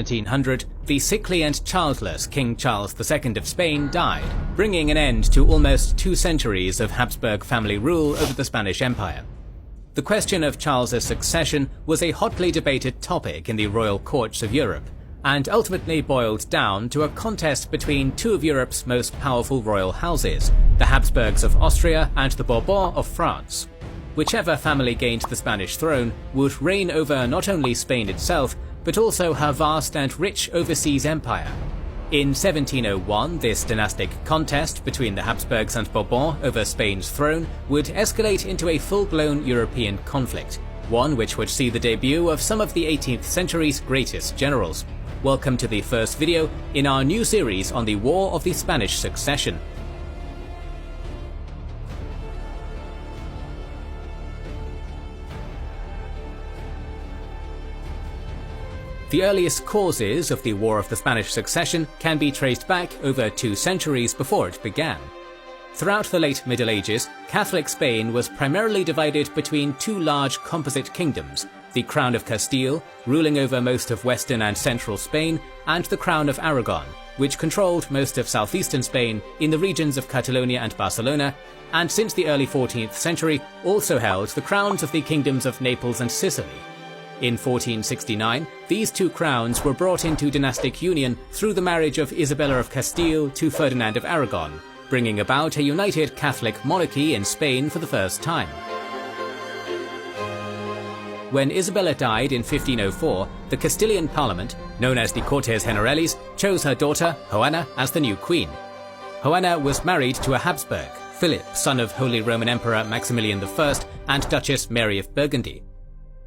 1700, the sickly and childless King Charles II of Spain died, bringing an end to almost 2 centuries of Habsburg family rule over the Spanish Empire. The question of Charles's succession was a hotly debated topic in the royal courts of Europe, and ultimately boiled down to a contest between 2 of Europe's most powerful royal houses, the Habsburgs of Austria and the Bourbons of France. Whichever family gained the Spanish throne would reign over not only Spain itself, but also her vast and rich overseas empire. In 1701, this dynastic contest between the Habsburgs and Bourbon over Spain's throne would escalate into a full-blown European conflict, one which would see the debut of some of the 18th century's greatest generals. Welcome to the first video in our new series on the War of the Spanish Succession. The earliest causes of the War of the Spanish Succession can be traced back over 2 centuries before it began. Throughout the late Middle Ages, Catholic Spain was primarily divided between 2 large composite kingdoms, the Crown of Castile, ruling over most of western and central Spain, and the Crown of Aragon, which controlled most of southeastern Spain in the regions of Catalonia and Barcelona, and since the early 14th century also held the crowns of the kingdoms of Naples and Sicily. In 1469, these 2 crowns were brought into dynastic union through the marriage of Isabella of Castile to Ferdinand of Aragon, bringing about a united Catholic monarchy in Spain for the first time. When Isabella died in 1504, the Castilian parliament, known as the Cortes Generales, chose her daughter, Joanna, as the new queen. Joanna was married to a Habsburg, Philip, son of Holy Roman Emperor Maximilian I and Duchess Mary of Burgundy.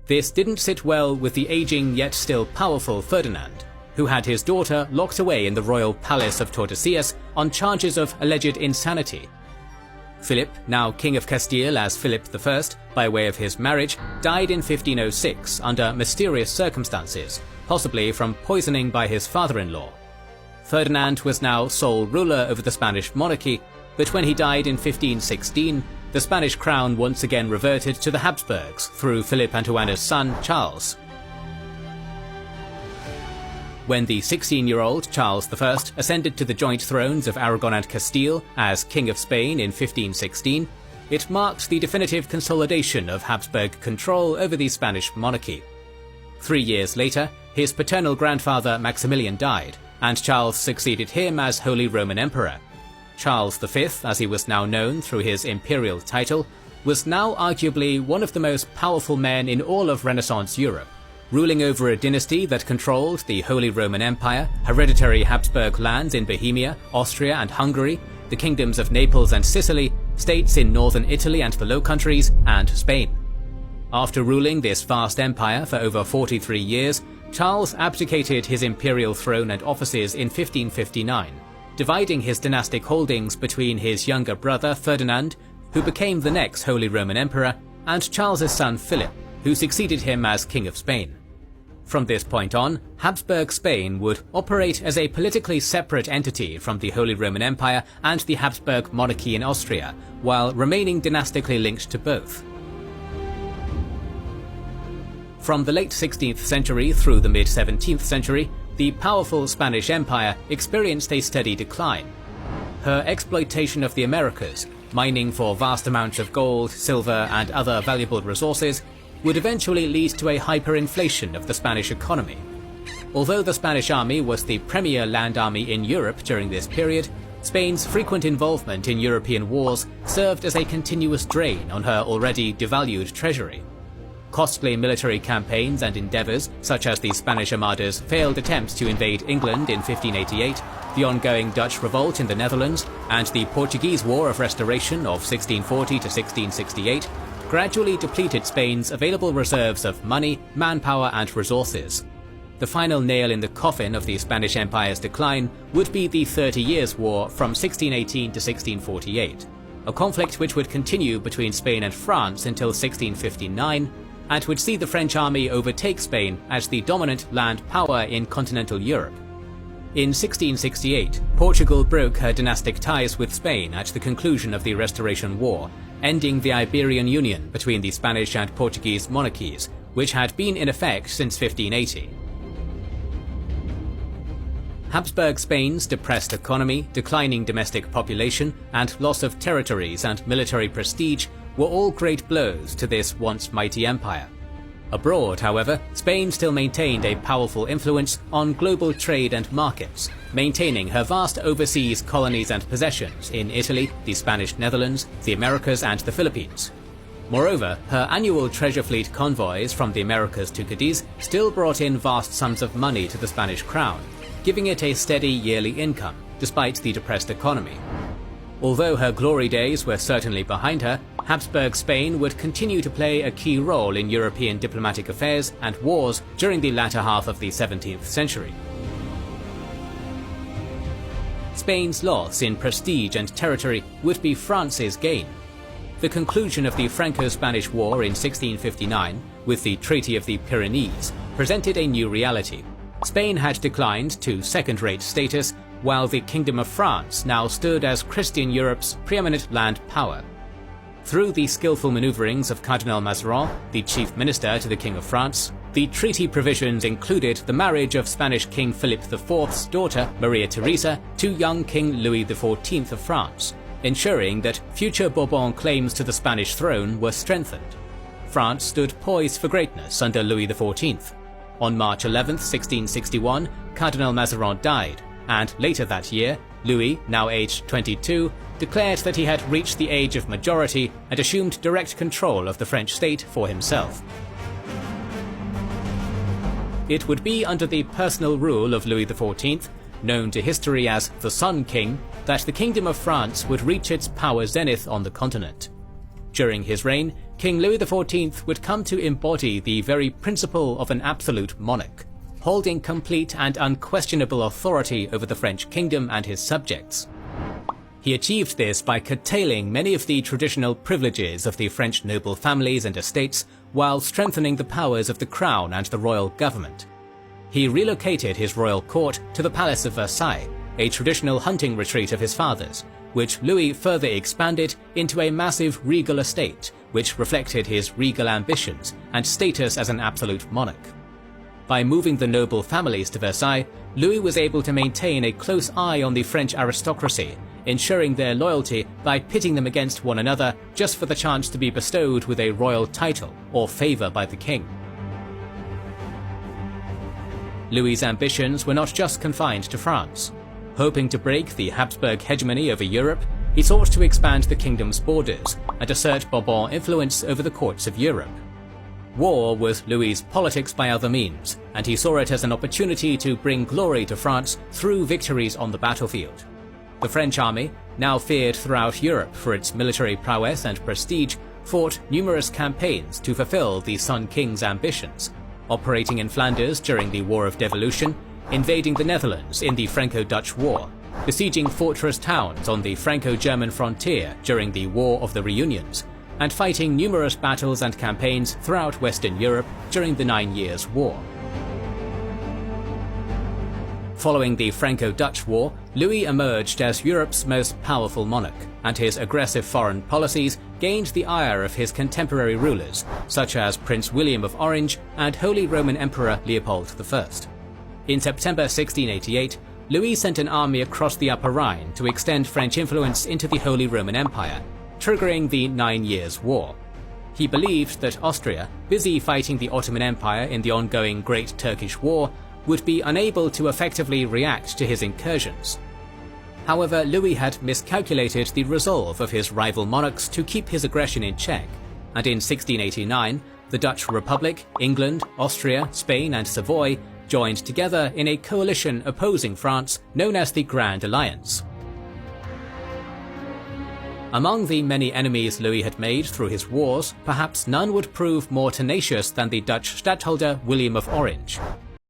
This didn't sit well with the aging yet still powerful Ferdinand, who had his daughter locked away in the royal palace of Tordesillas on charges of alleged insanity. Philip, now King of Castile as Philip I by way of his marriage, died in 1506 under mysterious circumstances, possibly from poisoning by his father-in-law. Ferdinand was now sole ruler over the Spanish monarchy, but when he died in 1516, the Spanish crown once again reverted to the Habsburgs through Philip and Joanna's son, Charles. When the 16-year-old Charles I ascended to the joint thrones of Aragon and Castile as King of Spain in 1516, it marked the definitive consolidation of Habsburg control over the Spanish monarchy. 3 years later, his paternal grandfather Maximilian died, and Charles succeeded him as Holy Roman Emperor. Charles V, as he was now known through his imperial title, was now arguably one of the most powerful men in all of Renaissance Europe, ruling over a dynasty that controlled the Holy Roman Empire, hereditary Habsburg lands in Bohemia, Austria and Hungary, the kingdoms of Naples and Sicily, states in northern Italy and the Low Countries, and Spain. After ruling this vast empire for over 43 years, Charles abdicated his imperial throne and offices in 1559. Dividing his dynastic holdings between his younger brother Ferdinand, who became the next Holy Roman Emperor, and Charles's son Philip, who succeeded him as King of Spain. From this point on, Habsburg Spain would operate as a politically separate entity from the Holy Roman Empire and the Habsburg monarchy in Austria, while remaining dynastically linked to both. From the late 16th century through the mid-17th century, the powerful Spanish Empire experienced a steady decline. Her exploitation of the Americas, mining for vast amounts of gold, silver, and other valuable resources, would eventually lead to a hyperinflation of the Spanish economy. Although the Spanish army was the premier land army in Europe during this period, Spain's frequent involvement in European wars served as a continuous drain on her already devalued treasury. Costly military campaigns and endeavours, such as the Spanish Armada's failed attempts to invade England in 1588, the ongoing Dutch revolt in the Netherlands, and the Portuguese War of Restoration of 1640 to 1668, gradually depleted Spain's available reserves of money, manpower and resources. The final nail in the coffin of the Spanish Empire's decline would be the 30 Years' War from 1618 to 1648, a conflict which would continue between Spain and France until 1659, and would see the French army overtake Spain as the dominant land power in continental Europe. In 1668, Portugal broke her dynastic ties with Spain at the conclusion of the Restoration War, ending the Iberian Union between the Spanish and Portuguese monarchies, which had been in effect since 1580. Habsburg Spain's depressed economy, declining domestic population, and loss of territories and military prestige were all great blows to this once mighty empire. Abroad, however, Spain still maintained a powerful influence on global trade and markets, maintaining her vast overseas colonies and possessions in Italy, the Spanish Netherlands, the Americas, and the Philippines. Moreover, her annual treasure fleet convoys from the Americas to Cadiz still brought in vast sums of money to the Spanish crown, giving it a steady yearly income, despite the depressed economy. Although her glory days were certainly behind her, Habsburg Spain would continue to play a key role in European diplomatic affairs and wars during the latter half of the 17th century. Spain's loss in prestige and territory would be France's gain. The conclusion of the Franco-Spanish War in 1659, with the Treaty of the Pyrenees, presented a new reality. Spain had declined to second-rate status, while the Kingdom of France now stood as Christian Europe's preeminent land power. Through the skillful maneuverings of Cardinal Mazarin, the chief minister to the King of France, the treaty provisions included the marriage of Spanish King Philip IV's daughter, Maria Theresa, to young King Louis XIV of France, ensuring that future Bourbon claims to the Spanish throne were strengthened. France stood poised for greatness under Louis XIV. On March 11, 1661, Cardinal Mazarin died, and later that year, Louis, now aged 22, declared that he had reached the age of majority and assumed direct control of the French state for himself. It would be under the personal rule of Louis XIV, known to history as the Sun King, that the Kingdom of France would reach its power zenith on the continent. During his reign, King Louis XIV would come to embody the very principle of an absolute monarch, holding complete and unquestionable authority over the French kingdom and his subjects. He achieved this by curtailing many of the traditional privileges of the French noble families and estates, while strengthening the powers of the crown and the royal government. He relocated his royal court to the Palace of Versailles, a traditional hunting retreat of his father's, which Louis further expanded into a massive regal estate, which reflected his regal ambitions and status as an absolute monarch. By moving the noble families to Versailles, Louis was able to maintain a close eye on the French aristocracy, ensuring their loyalty by pitting them against one another just for the chance to be bestowed with a royal title or favour by the king. Louis's ambitions were not just confined to France. Hoping to break the Habsburg hegemony over Europe, he sought to expand the kingdom's borders and assert Bourbon influence over the courts of Europe. War was Louis's politics by other means, and he saw it as an opportunity to bring glory to France through victories on the battlefield. The French army, now feared throughout Europe for its military prowess and prestige, fought numerous campaigns to fulfill the Sun King's ambitions, operating in Flanders during the War of Devolution, invading the Netherlands in the Franco-Dutch War, besieging fortress towns on the Franco-German frontier during the War of the Reunions, and fighting numerous battles and campaigns throughout Western Europe during the 9 Years' War. Following the Franco-Dutch War, Louis emerged as Europe's most powerful monarch, and his aggressive foreign policies gained the ire of his contemporary rulers, such as Prince William of Orange and Holy Roman Emperor Leopold I. In September 1688, Louis sent an army across the Upper Rhine to extend French influence into the Holy Roman Empire, triggering the 9 Years' War. He believed that Austria, busy fighting the Ottoman Empire in the ongoing Great Turkish War, would be unable to effectively react to his incursions. However, Louis had miscalculated the resolve of his rival monarchs to keep his aggression in check, and in 1689, the Dutch Republic, England, Austria, Spain, and Savoy joined together in a coalition opposing France known as the Grand Alliance. Among the many enemies Louis had made through his wars, perhaps none would prove more tenacious than the Dutch stadtholder William of Orange.